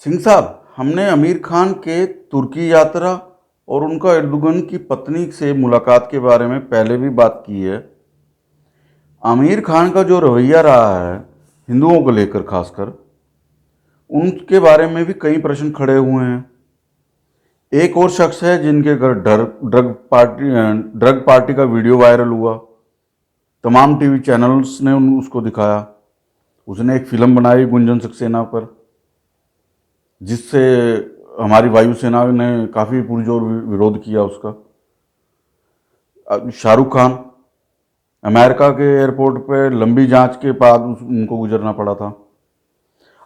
सिंह साहब, हमने आमिर खान के तुर्की यात्रा और उनका एर्दोगन की पत्नी से मुलाकात के बारे में पहले भी बात की है। आमिर खान का जो रवैया रहा है हिंदुओं को लेकर खासकर, उनके बारे में भी कई प्रश्न खड़े हुए हैं। एक और शख्स है जिनके घर ड्रग पार्टी का वीडियो वायरल हुआ। तमाम टीवी चैनल्स ने उसको दिखाया। उसने एक फिल्म बनाई गुंजन सक्सेना पर, जिससे हमारी वायुसेना ने काफ़ी पुरजोर विरोध किया उसका। शाहरुख खान, अमेरिका के एयरपोर्ट पे लंबी जांच के बाद उनको गुजरना पड़ा था।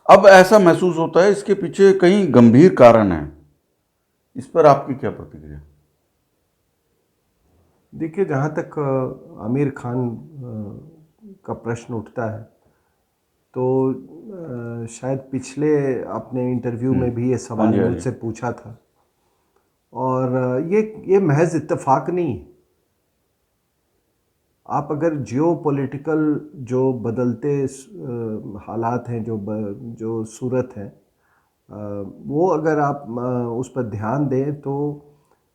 अब ऐसा महसूस होता है इसके पीछे कई गंभीर कारण हैं। इस पर आपकी क्या प्रतिक्रिया? देखिए, जहाँ तक आमिर खान का प्रश्न उठता है तो शायद पिछले अपने इंटरव्यू में भी ये हाँ सवाल जी, हाँ जी। मुझसे पूछा था। और ये महज इत्तेफाक नहीं है। आप अगर जियोपॉलिटिकल जो बदलते हालात हैं, जो सूरत है, वो अगर आप उस पर ध्यान दें तो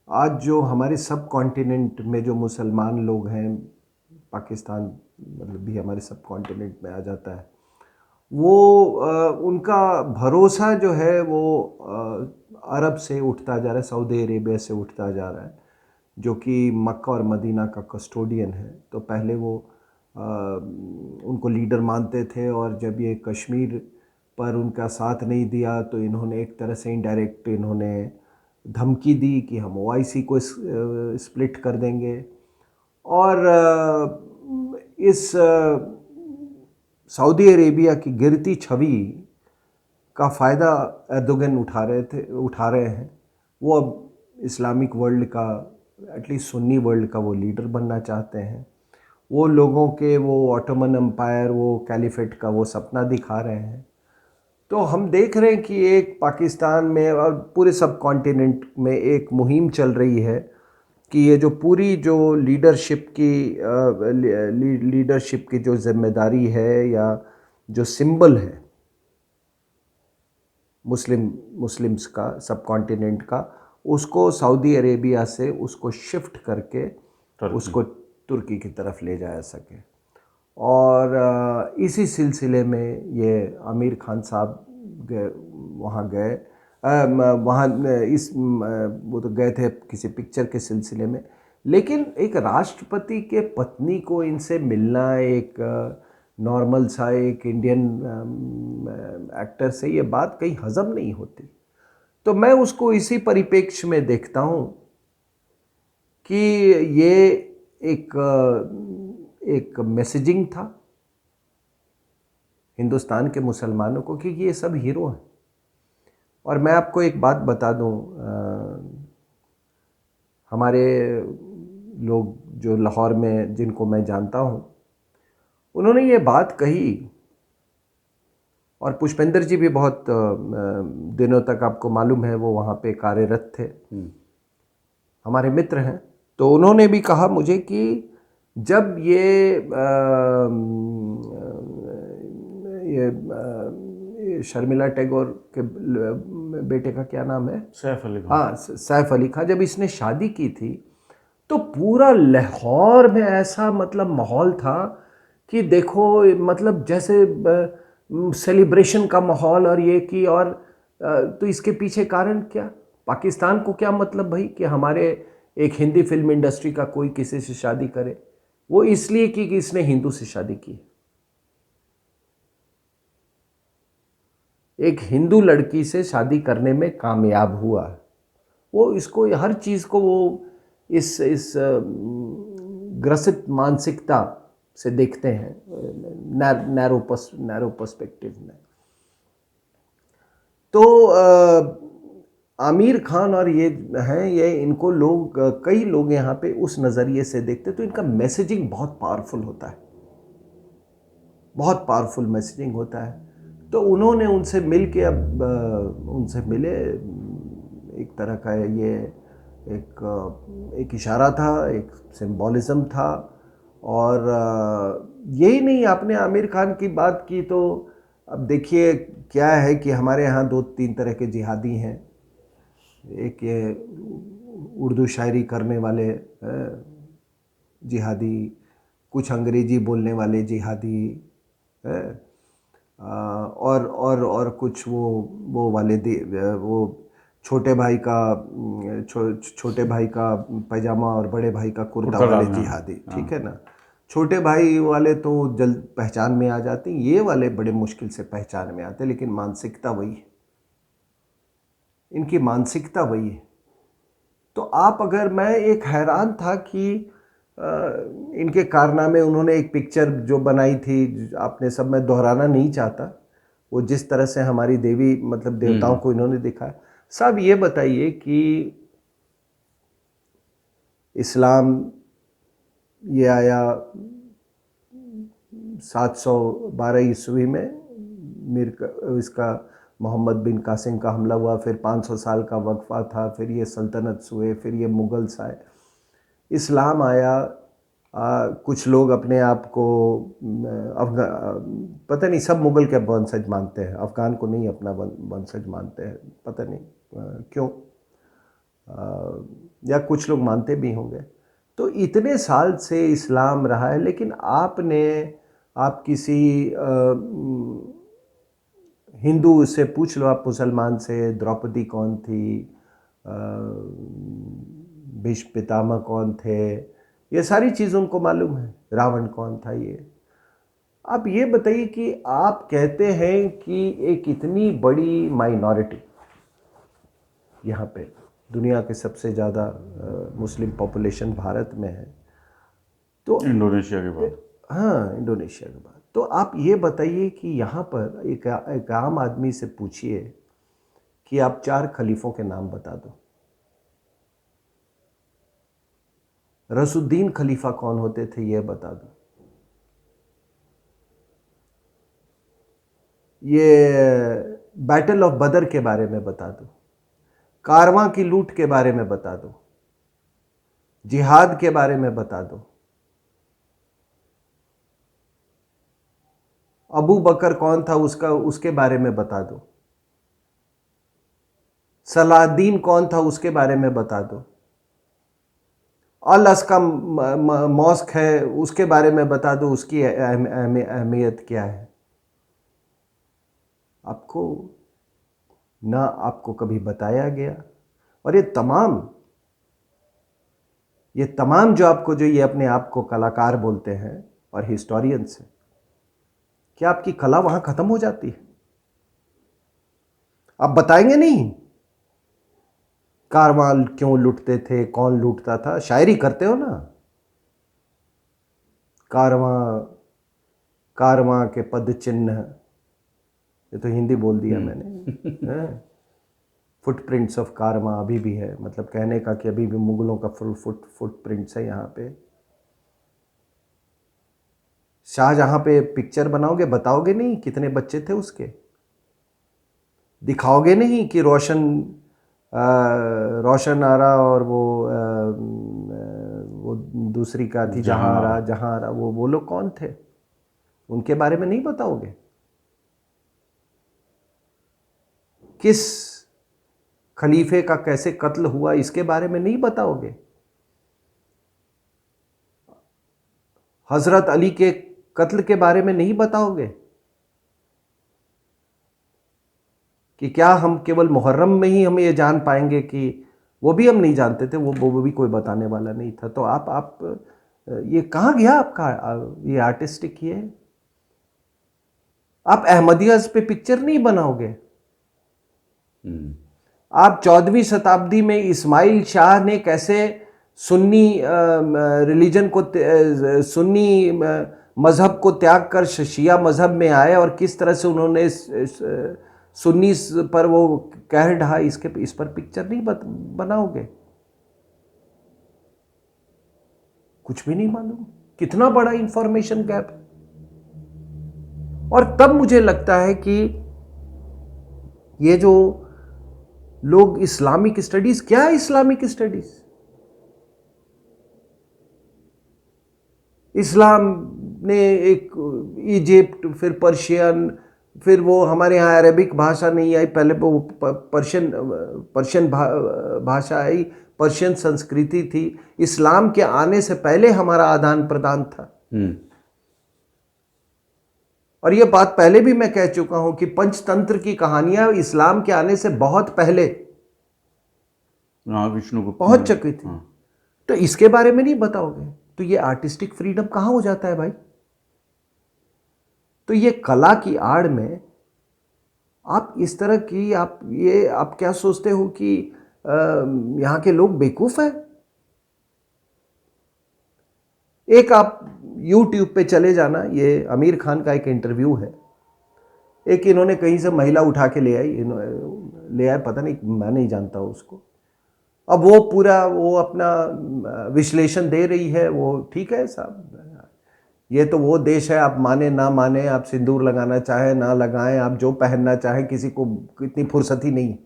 आज जो हमारे सब कॉन्टिनेंट में जो मुसलमान लोग हैं, पाकिस्तान मतलब भी हमारे सब कॉन्टिनेंट में आ जाता है, वो उनका भरोसा जो है वो अरब से उठता जा रहा है, सऊदी अरेबिया से उठता जा रहा है, जो कि मक्का और मदीना का कस्टोडियन है। तो पहले वो उनको लीडर मानते थे, और जब ये कश्मीर पर उनका साथ नहीं दिया तो इन्होंने एक तरह से इनडायरेक्ट इन्होंने धमकी दी कि हम ओआईसी को स्प्लिट कर देंगे। और इस सऊदी अरेबिया की गिरती छवि का फ़ायदा एर्दोगन उठा रहे हैं। वो अब इस्लामिक वर्ल्ड का, एटलीस्ट सुन्नी वर्ल्ड का वो लीडर बनना चाहते हैं। वो लोगों के वो ऑटोमन एम्पायर, वो कैलिफेट का वो सपना दिखा रहे हैं। तो हम देख रहे हैं कि एक पाकिस्तान में और पूरे सब कॉन्टिनेंट में एक मुहिम चल रही है कि ये जो पूरी जो लीडरशिप की जो जिम्मेदारी है या जो सिंबल है मुस्लिम्स का, सब कॉन्टिनेंट का, उसको सऊदी अरेबिया से उसको शिफ्ट करके उसको तुर्की की तरफ ले जाया सके। और इसी सिलसिले में ये आमिर खान साहब वहाँ गए। वहाँ वो तो गए थे किसी पिक्चर के सिलसिले में, लेकिन एक राष्ट्रपति के पत्नी को इनसे मिलना एक नॉर्मल सा एक इंडियन एक्टर से ये बात कहीं हजम नहीं होती। तो मैं उसको इसी परिप्रेक्ष्य में देखता हूँ कि ये एक एक मैसेजिंग था हिंदुस्तान के मुसलमानों को कि ये सब हीरो हैं। और मैं आपको एक बात बता दूं, हमारे लोग जो लाहौर में जिनको मैं जानता हूं, उन्होंने ये बात कही, और पुष्पेंद्र जी भी बहुत दिनों तक आपको मालूम है वो वहाँ पे कार्यरत थे, हमारे मित्र हैं। तो उन्होंने भी कहा मुझे कि जब ये शर्मिला टैगोर के बेटे का क्या नाम है, सैफ अली खान। हाँ, सैफ अली खान, जब इसने शादी की थी तो पूरा लाहौर में ऐसा मतलब माहौल था कि देखो, मतलब जैसे सेलिब्रेशन का माहौल, और ये कि और तो इसके पीछे कारण क्या? पाकिस्तान को क्या मतलब भाई कि हमारे एक हिंदी फिल्म इंडस्ट्री का कोई किसी से शादी करे? वो इसलिए कि इसने हिंदू से शादी की। एक हिंदू लड़की से शादी करने में कामयाब हुआ। वो इसको हर चीज़ को वो इस ग्रसित मानसिकता से देखते हैं, नैरो पर्सपेक्टिव में। तो आमिर खान और ये हैं, ये इनको लोग, कई लोग यहाँ पे उस नज़रिए से देखते, तो इनका मैसेजिंग बहुत पावरफुल होता है, बहुत पावरफुल मैसेजिंग होता है। तो उन्होंने उनसे मिल के, अब उनसे मिले, एक तरह का ये एक इशारा था, एक सिंबॉलिज्म था। और यही नहीं, आपने आमिर खान की बात की तो अब देखिए क्या है कि हमारे यहाँ 2-3 तरह के जिहादी हैं। एक ये उर्दू शायरी करने वाले जिहादी, कुछ अंग्रेजी बोलने वाले जिहादी, और कुछ वो वाले वो छोटे भाई का छोटे भाई का पैजामा और बड़े भाई का कुर्ता कुर्ता वाले डालना, जिहादी, ठीक है ना। छोटे भाई वाले तो जल्द पहचान में आ जाते हैं, ये वाले बड़े मुश्किल से पहचान में आते हैं, लेकिन मानसिकता वही है, इनकी मानसिकता वही है। तो आप अगर, मैं एक हैरान था कि इनके कारनामे, उन्होंने एक पिक्चर जो बनाई थी, आपने सब, मैं दोहराना नहीं चाहता, वो जिस तरह से हमारी देवी मतलब देवताओं को इन्होंने दिखाया। साहब ये बताइए कि इस्लाम ये आया 712 ईस्वी में, इसका मोहम्मद बिन कासिम का हमला हुआ, फिर 500 साल का वक्फा था, फिर ये सल्तनत हुए, फिर ये मुगल्स आए, इस्लाम आया। कुछ लोग अपने आप को पता नहीं, सब मुगल के वंशज मानते हैं, अफ़गान को नहीं अपना वंशज मानते हैं, पता नहीं क्यों, या कुछ लोग मानते भी होंगे। तो इतने साल से इस्लाम रहा है, लेकिन आप किसी हिंदू से पूछ लो, आप मुसलमान से, द्रौपदी कौन थी, भीष्म पितामह कौन थे, ये सारी चीज़ उनको मालूम है, रावण कौन था। ये आप ये बताइए कि आप कहते हैं कि एक इतनी बड़ी माइनॉरिटी यहाँ पे, दुनिया के सबसे ज़्यादा मुस्लिम पॉपुलेशन भारत में है, तो इंडोनेशिया के बाद, हाँ, इंडोनेशिया के बाद। तो आप ये बताइए कि यहाँ पर एक आम आदमी से पूछिए कि आप 4 खलीफों के नाम बता दो। रसूद्दीन खलीफा कौन होते थे ये बता दो। ये बैटल ऑफ बदर के बारे में बता दो। कारवां की लूट के बारे में बता दो। जिहाद के बारे में बता दो। अबू बकर कौन था उसके बारे में बता दो। सलाहद्दीन कौन था उसके बारे में बता दो। अल अस्का मॉस्क है उसके बारे में बता दो, उसकी अहमियत क्या है। आपको कभी बताया गया। और ये तमाम जो ये अपने आप को कलाकार बोलते हैं और हिस्टोरियंस हैं, क्या आपकी कला वहां खत्म हो जाती है? आप बताएंगे नहीं कारवां क्यों लूटते थे, कौन लूटता था? शायरी करते हो ना, कारवां के पद चिन्ह, ये तो हिंदी बोल दिया मैंने। फुटप्रिंट्स ऑफ कारवां अभी भी है, मतलब कहने का कि अभी भी मुगलों का फुटप्रिंट्स है यहाँ पे। शाहजहां पे पिक्चर बनाओगे, बताओगे नहीं कितने बच्चे थे उसके, दिखाओगे नहीं कि रोशन आरा और वो दूसरी का थी जहां आरा, वो लोग कौन थे, उनके बारे में नहीं बताओगे? किस खलीफे का कैसे कत्ल हुआ इसके बारे में नहीं बताओगे? हजरत अली के कत्ल के बारे में नहीं बताओगे? कि क्या हम केवल मुहर्रम में ही हम ये जान पाएंगे कि वो भी हम नहीं जानते थे, वो भी कोई बताने वाला नहीं था। तो आप ये कहाँ गया आपका ये आर्टिस्टिक? ये आप अहमदियाज पे पिक्चर नहीं बनाओगे। आप 14वीं शताब्दी में इस्माइल शाह ने कैसे सुन्नी रिलीजन को, सुन्नी मजहब को त्याग कर शिया मजहब में आए और किस तरह से उन्होंने सुन्नी पर वो कहर ढहा, इस पर पिक्चर नहीं बनाओगे? कुछ भी नहीं मालूम। कितना बड़ा इंफॉर्मेशन गैप है। और तब मुझे लगता है कि ये जो लोग इस्लामिक स्टडीज, क्या है इस्लामिक स्टडीज? इस्लाम ने एक इजिप्ट, फिर पर्शियन, फिर वो हमारे यहाँ अरेबिक भाषा नहीं आई, पहले वो पर्शियन भाषा आई, पर्शियन संस्कृति थी। इस्लाम के आने से पहले हमारा आदान प्रदान था। और ये बात पहले भी मैं कह चुका हूं कि पंचतंत्र की कहानियां इस्लाम के आने से बहुत पहले विष्णु को पहुंच चुकी थी। तो इसके बारे में नहीं बताओगे तो ये आर्टिस्टिक फ्रीडम कहां हो जाता है भाई? तो ये कला की आड़ में आप इस तरह की आप क्या सोचते हो कि यहाँ के लोग बेवकूफ हैं? एक आप YouTube पे चले जाना, ये आमिर खान का एक इंटरव्यू है। एक इन्होंने कहीं से महिला उठा के ले आए, पता नहीं, मैं नहीं जानता उसको। अब वो पूरा वो अपना विश्लेषण दे रही है, वो ठीक है साहब, ये तो वो देश है, आप माने ना माने, आप सिंदूर लगाना चाहे ना लगाएं, आप जो पहनना चाहे, किसी को इतनी फुर्सत ही नहीं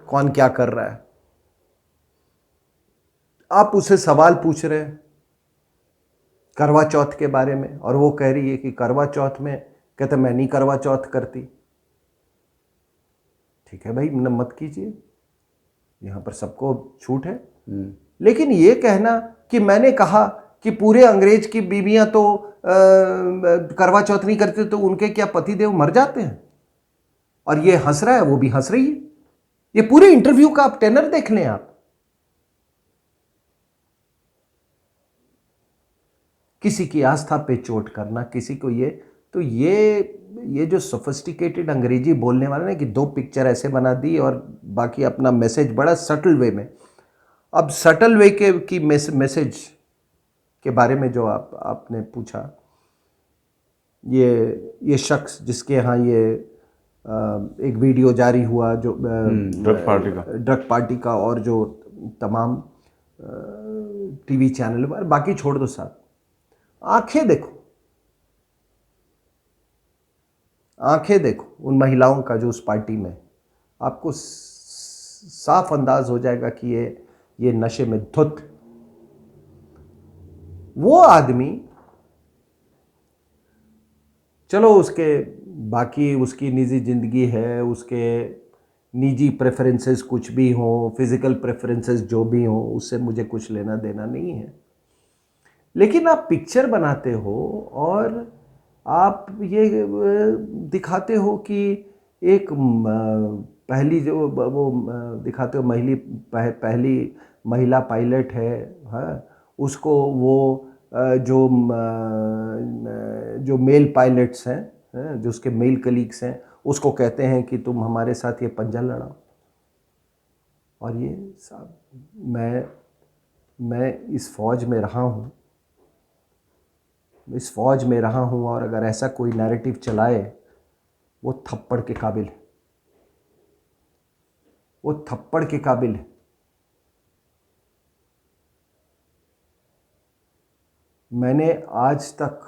कौन क्या कर रहा है। आप उससे सवाल पूछ रहे हैं करवा चौथ के बारे में, और वो कह रही है कि करवा चौथ में, कहते मैं नहीं करवा चौथ करती। ठीक है भाई, मत कीजिए, यहां पर सबको छूट है। लेकिन ये कहना कि मैंने कहा कि पूरे अंग्रेज की बीवियां तो करवा चौथ नहीं करते, तो उनके क्या पतिदेव मर जाते हैं, और ये हंस रहा है, वो भी हंस रही है। ये पूरे इंटरव्यू का आप टेनर देख लें आप। किसी की आस्था पे चोट करना, किसी को ये जो सोफिस्टिकेटेड अंग्रेजी बोलने वाले ने कि 2 पिक्चर ऐसे बना दी और बाकी अपना मैसेज बड़ा सटल वे में। अब सटल वे की मैसेज के बारे में जो आपने पूछा, ये शख्स जिसके यहाँ ये एक वीडियो जारी हुआ जो ड्रग पार्टी का और जो तमाम टीवी चैनल पर, बाकी छोड़ दो साहब, आंखें देखो उन महिलाओं का जो उस पार्टी में, आपको साफ अंदाज हो जाएगा कि ये नशे में धुत। वो आदमी, चलो उसके बाकी उसकी निजी जिंदगी है, उसके निजी प्रेफरेंसेस कुछ भी हो, फिजिकल प्रेफरेंसेस जो भी हो, उससे मुझे कुछ लेना देना नहीं है। लेकिन आप पिक्चर बनाते हो और आप ये दिखाते हो कि एक पहली जो वो दिखाते हो पहली महिला पायलट है, हाँ, उसको वो जो मेल पायलट्स हैं, जो उसके मेल कलीग्स हैं, उसको कहते हैं कि तुम हमारे साथ ये पंजा लड़ाओ। और ये साहब, मैं इस फौज में रहा हूँ, और अगर ऐसा कोई नैरेटिव चलाए, वो थप्पड़ के काबिल है। मैंने आज तक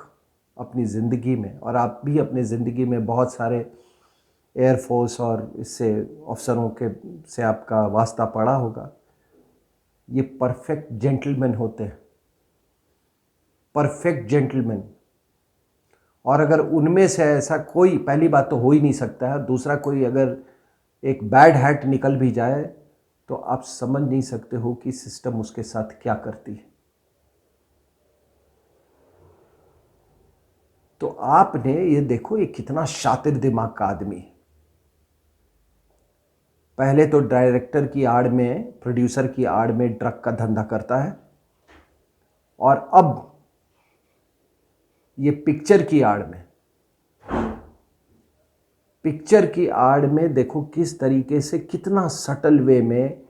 अपनी ज़िंदगी में, और आप भी अपनी ज़िंदगी में बहुत सारे एयरफोर्स और इससे अफसरों से आपका वास्ता पड़ा होगा, ये परफेक्ट जेंटलमैन होते हैं, परफेक्ट जेंटलमैन। और अगर उनमें से ऐसा कोई, पहली बात तो हो ही नहीं सकता है, दूसरा कोई अगर एक बैड हैट निकल भी जाए तो आप समझ नहीं सकते हो कि सिस्टम उसके साथ क्या करती है। तो आपने ये देखो, ये कितना शातिर दिमाग का आदमी है। पहले तो डायरेक्टर की आड़ में, प्रोड्यूसर की आड़ में ड्रग का धंधा करता है, और अब ये पिक्चर की आड़ में देखो किस तरीके से, कितना सटल वे में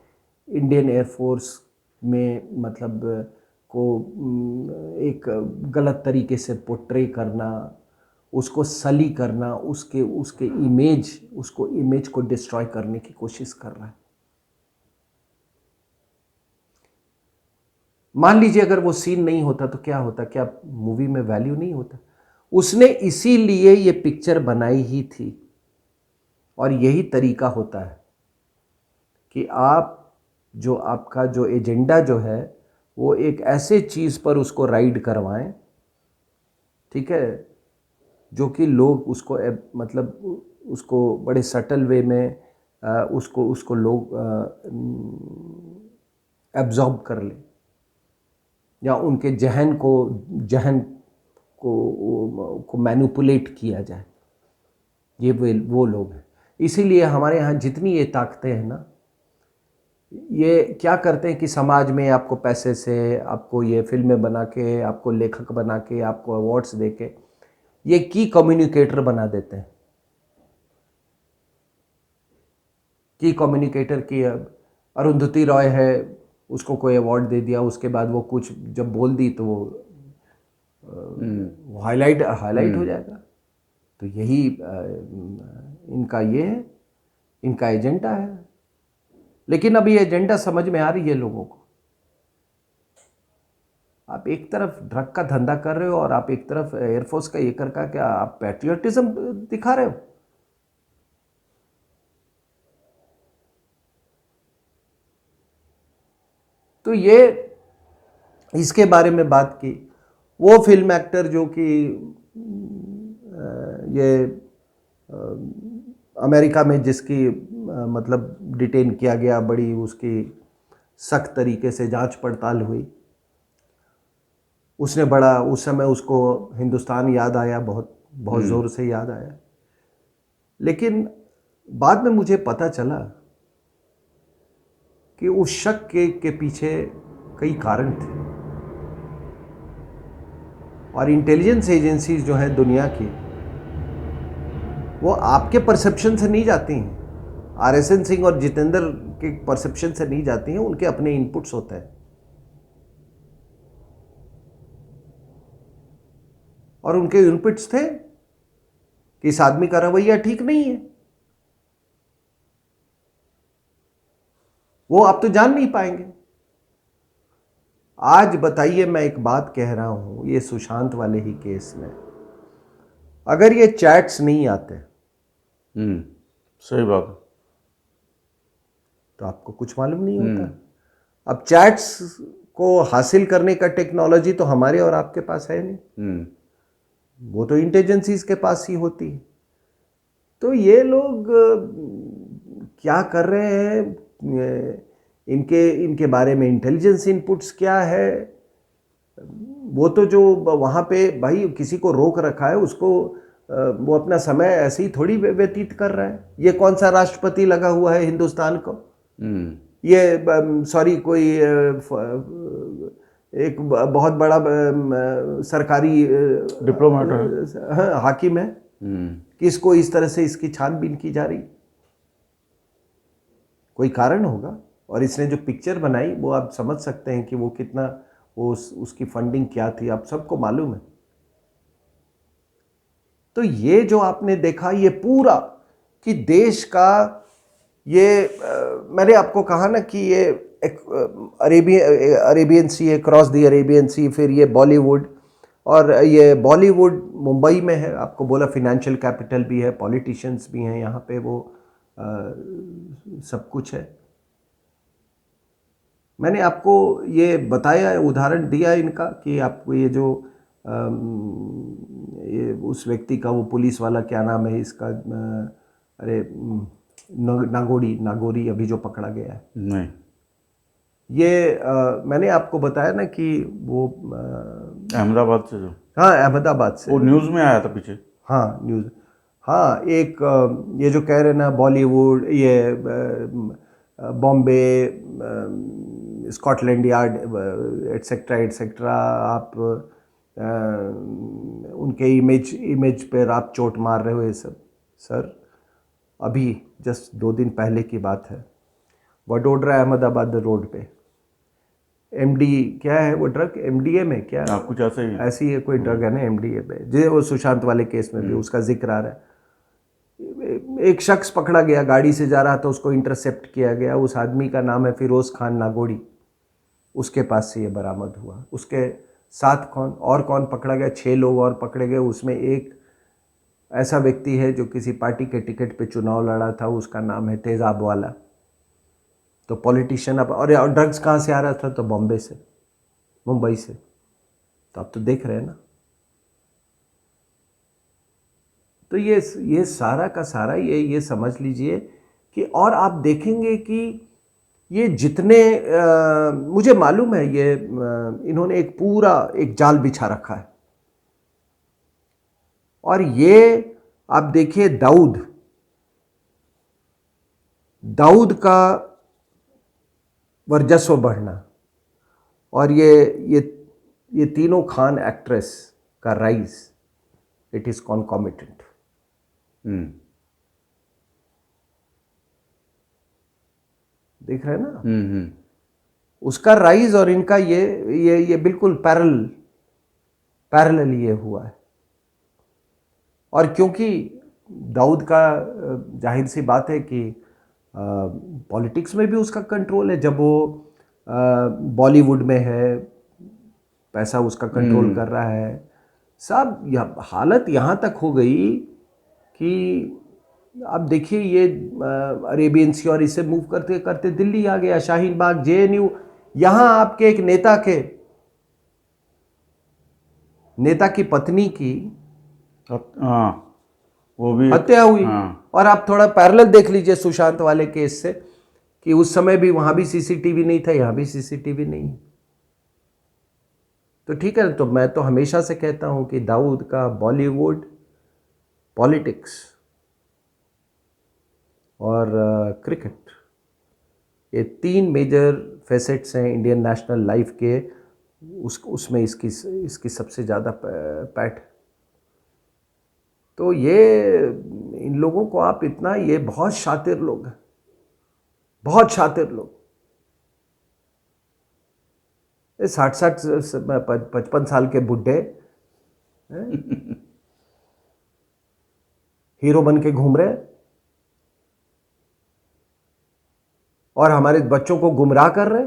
इंडियन एयरफोर्स में मतलब को एक गलत तरीके से पोर्ट्रे करना, उसको सली करना, उसके इमेज को डिस्ट्रॉय करने की कोशिश कर रहा है। मान लीजिए अगर वो सीन नहीं होता तो क्या होता? क्या मूवी में वैल्यू नहीं होता? उसने इसीलिए ये पिक्चर बनाई ही थी। और यही तरीका होता है कि आपका जो एजेंडा जो है, वो एक ऐसे चीज़ पर उसको राइड करवाएं, ठीक है, जो कि लोग उसको मतलब उसको बड़े सटल वे में उसको लोग एब्जॉर्ब कर ले, या उनके जहन को मैनिपुलेट किया जाए। ये वो लोग हैं। इसीलिए हमारे यहाँ जितनी ये ताकतें हैं ना, ये क्या करते हैं कि समाज में आपको पैसे से, आपको ये फिल्में बना के, आपको लेखक बना के, आपको अवार्ड्स दे के ये की कम्युनिकेटर बना देते हैं। की कम्युनिकेटर की अरुंधति रॉय है, उसको कोई अवार्ड दे दिया, उसके बाद वो कुछ जब बोल दी तो वो हाईलाइट हो जाएगा। तो यही इनका ये है, इनका एजेंडा है। लेकिन अब ये एजेंडा समझ में आ रही है लोगों को। आप एक तरफ ड्रग का धंधा कर रहे हो और आप एक तरफ एयरफोर्स का ये कर का, क्या आप पैट्रियोटिज्म दिखा रहे हो? तो ये इसके बारे में बात की। वो फिल्म एक्टर जो कि ये अमेरिका में जिसकी मतलब डिटेन किया गया, बड़ी उसकी सख्त तरीके से जांच पड़ताल हुई, उसने बड़ा, उस समय उसको हिंदुस्तान याद आया, बहुत बहुत ज़ोर से याद आया। लेकिन बाद में मुझे पता चला कि उस शक के पीछे कई कारण थे। और इंटेलिजेंस एजेंसीज जो हैं दुनिया की, वो आपके परसेप्शन से नहीं जाती हैं, RSN सिंह और जितेंद्र के परसेप्शन से नहीं जाती हैं, उनके अपने इनपुट्स होते हैं। और उनके इनपुट्स थे कि इस आदमी का रवैया ठीक नहीं है। वो आप तो जान नहीं पाएंगे। आज बताइए, मैं एक बात कह रहा हूं, ये सुशांत वाले ही केस में अगर ये चैट्स नहीं आते, सही बात है, तो आपको कुछ मालूम नहीं होता। अब चैट्स को हासिल करने का टेक्नोलॉजी तो हमारे और आपके पास है नहीं, वो तो इंटेलिजेंसीज के पास ही होती है। तो ये लोग क्या कर रहे हैं, इनके बारे में इंटेलिजेंस इनपुट्स क्या है, वो तो जो वहाँ पे भाई किसी को रोक रखा है, उसको वो अपना समय ऐसे ही थोड़ी व्यतीत कर रहा है। ये कौन सा राष्ट्रपति लगा हुआ है हिंदुस्तान को? ये सॉरी, कोई एक बहुत बड़ा सरकारी डिप्लोमेट है, हाँ, हाकिम है, किसको इस तरह से इसकी छानबीन की जा रही? कोई कारण होगा। और इसने जो पिक्चर बनाई, वो आप समझ सकते हैं कि वो कितना, वो उसकी फंडिंग क्या थी, आप सबको मालूम है। तो ये जो आपने देखा, ये पूरा कि देश का ये मैंने आपको कहा ना कि ये अरेबियन सी है, क्रॉस द अरेबियन सी, फिर ये बॉलीवुड, और ये बॉलीवुड मुंबई में है, आपको बोला फिनेंशियल कैपिटल भी है, पॉलिटिशियंस भी हैं यहाँ पे, वो सब कुछ है। मैंने आपको ये बताया, उदाहरण दिया इनका, कि आपको ये जो ये उस व्यक्ति का, वो पुलिस वाला, क्या नाम है इसका, अरे नागोरी अभी जो पकड़ा गया है, नहीं, ये मैंने आपको बताया ना कि वो अहमदाबाद से, जो हाँ अहमदाबाद से, वो न्यूज़ में आया था पीछे। हाँ न्यूज़, हाँ एक ये जो कह रहे ना बॉलीवुड, ये Bombay, Scotland yard, etcetera etcetera, आप उनके इमेज पर आप चोट मार रहे हो, ये सब। सर, अभी जस्ट 2 दिन पहले की बात है, वडोदरा अहमदाबाद रोड पे MD क्या है वो ड्रग, MDA में क्या, कुछ ऐसा ही, ऐसी है कोई ड्रग है ना MDA पे, जो वो सुशांत वाले केस में भी उसका जिक्र आ रहा है। एक शख्स पकड़ा गया, गाड़ी से जा रहा था, उसको इंटरसेप्ट किया गया। उस आदमी का नाम है फिरोज खान नागोरी, उसके पास से ये बरामद हुआ। उसके साथ कौन पकड़ा गया? 6 लोग और पकड़े गए। उसमें एक ऐसा व्यक्ति है जो किसी पार्टी के टिकट पे चुनाव लड़ा था, उसका नाम है तेजाब वाला। तो पॉलिटिशियन, अब और ड्रग्स कहाँ से आ रहा था? तो बॉम्बे से, मुंबई से। तो आप तो देख रहे हैं ना। तो ये सारा का सारा ये समझ लीजिए कि, और आप देखेंगे कि ये जितने मुझे मालूम है ये इन्होंने एक पूरा एक जाल बिछा रखा है। और ये आप देखिए दाऊद का वर्चस्व बढ़ना, और ये तीनों खान एक्ट्रेस का राइज, इट इज कॉन्कॉमिटेंट। देख रहे हैं ना, उसका राइज और इनका ये बिल्कुल पैरेलल ये हुआ है। और क्योंकि दाऊद का जाहिर सी बात है कि पॉलिटिक्स में भी उसका कंट्रोल है, जब वो बॉलीवुड में है, पैसा उसका कंट्रोल कर रहा है। साहब हालत यहाँ तक हो गई कि आप देखिए ये अरेबियन सी और इसे मूव करते करते दिल्ली आ गया, शाहीन बाग, JNU। यहाँ आपके एक नेता की पत्नी की वो भी हत्या हुई। और आप थोड़ा पैरेलल देख लीजिए सुशांत वाले केस से, कि उस समय भी वहां भी CCTV नहीं था, यहाँ भी CCTV नहीं। तो ठीक है, तो मैं तो हमेशा से कहता हूं कि दाऊद का बॉलीवुड, पॉलिटिक्स और क्रिकेट, ये 3 मेजर फेसेट्स हैं इंडियन नेशनल लाइफ के। उसमें इसकी सबसे ज़्यादा पैठ। तो ये इन लोगों को आप इतना, ये बहुत शातिर लोग हैं, बहुत शातिर लोग। 60 55 साल के बुढ़े हीरो बन के घूम रहे, और हमारे बच्चों को गुमराह कर रहे।